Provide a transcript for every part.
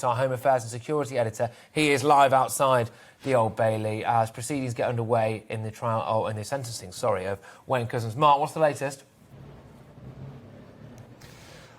Our Home Affairs and Security Editor. He is live outside the Old Bailey as proceedings get underway in the trial, in the sentencing, of Wayne Couzens. Mark, what's the latest?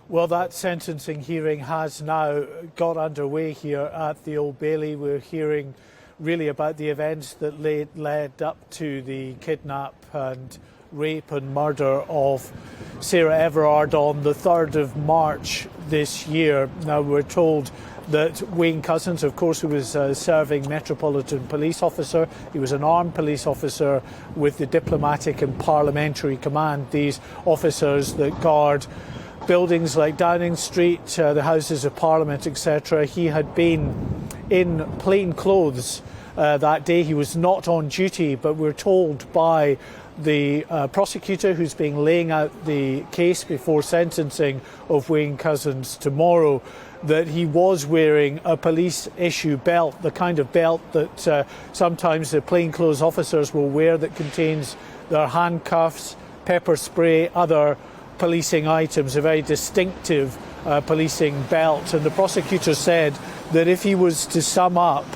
Well, that sentencing hearing has now got underway here at the Old Bailey. We're hearing really about the events that led up to the kidnap and rape and murder of Sarah Everard on the 3rd of March this year. Now, we're told that Wayne Couzens, of course, who was serving Metropolitan Police Officer, he was an armed police officer with the Diplomatic and Parliamentary Command, these officers that guard buildings like Downing Street, the Houses of Parliament, etc. He had been in plain clothes that day. He was not on duty, but we're told by the prosecutor who's been laying out the case before sentencing of Wayne Couzens tomorrow that he was wearing a police issue belt, the kind of belt that sometimes the plainclothes officers will wear, that contains their handcuffs, pepper spray, other policing items, a very distinctive policing belt. And the prosecutor said that if he was to sum up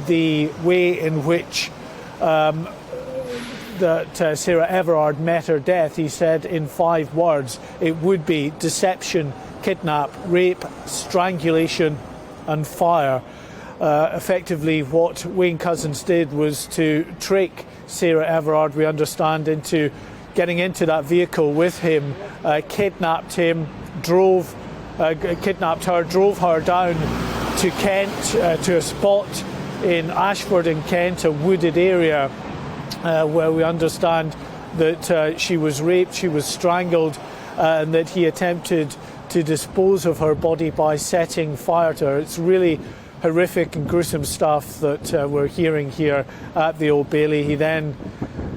the way in which that Sarah Everard met her death, he said in 5 words, it would be deception, kidnap, rape, strangulation and fire. Effectively, what Wayne Couzens did was to trick Sarah Everard, we understand, into getting into that vehicle with him, kidnapped him, drove her down to Kent, to a spot in Ashford in Kent, a wooded area where we understand that she was raped, she was strangled, and that he attempted to dispose of her body by setting fire to her. It's really horrific and gruesome stuff that we're hearing here at the Old Bailey. He then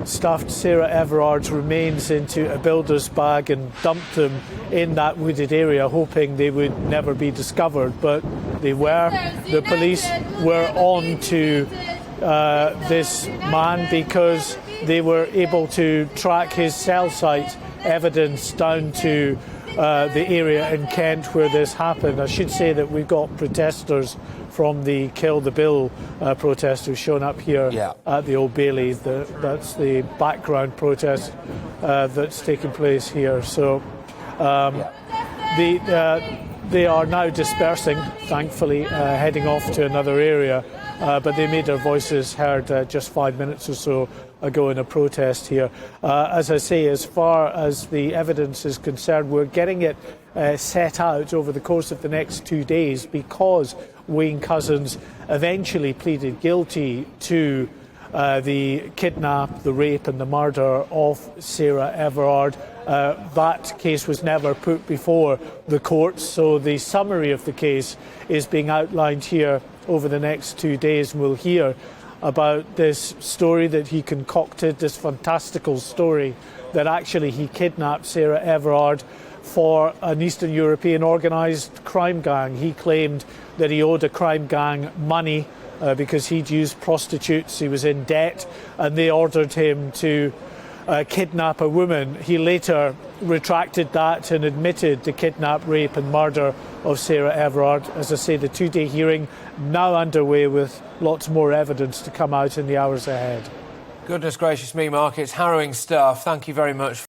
stuffed Sarah Everard's remains into a builder's bag and dumped them in that wooded area, hoping they would never be discovered, but they were. The police were on to this man because they were able to track his cell site evidence down to the area in Kent where this happened. I should say that we've got protesters from the Kill the Bill protest who've shown up here at the Old Bailey. That's the background protest that's taking place here. So they are now dispersing, thankfully, heading off to another area. But they made their voices heard just 5 minutes or so ago in a protest here. As I say, as far as the evidence is concerned, we're getting it set out over the course of the next 2 days because Wayne Couzens eventually pleaded guilty to the kidnap, the rape and the murder of Sarah Everard. That case was never put before the courts, so the summary of the case is being outlined here over the next 2 days. We'll hear about this story that he concocted, this fantastical story that actually he kidnapped Sarah Everard for an Eastern European organised crime gang. He claimed that he owed a crime gang money because he'd used prostitutes, he was in debt, and they ordered him to kidnap a woman. He later retracted that and admitted the kidnap, rape and murder of Sarah Everard. As I say, the 2-day hearing now underway with lots more evidence to come out in the hours ahead. Goodness gracious me, Mark, it's harrowing stuff. Thank you very much.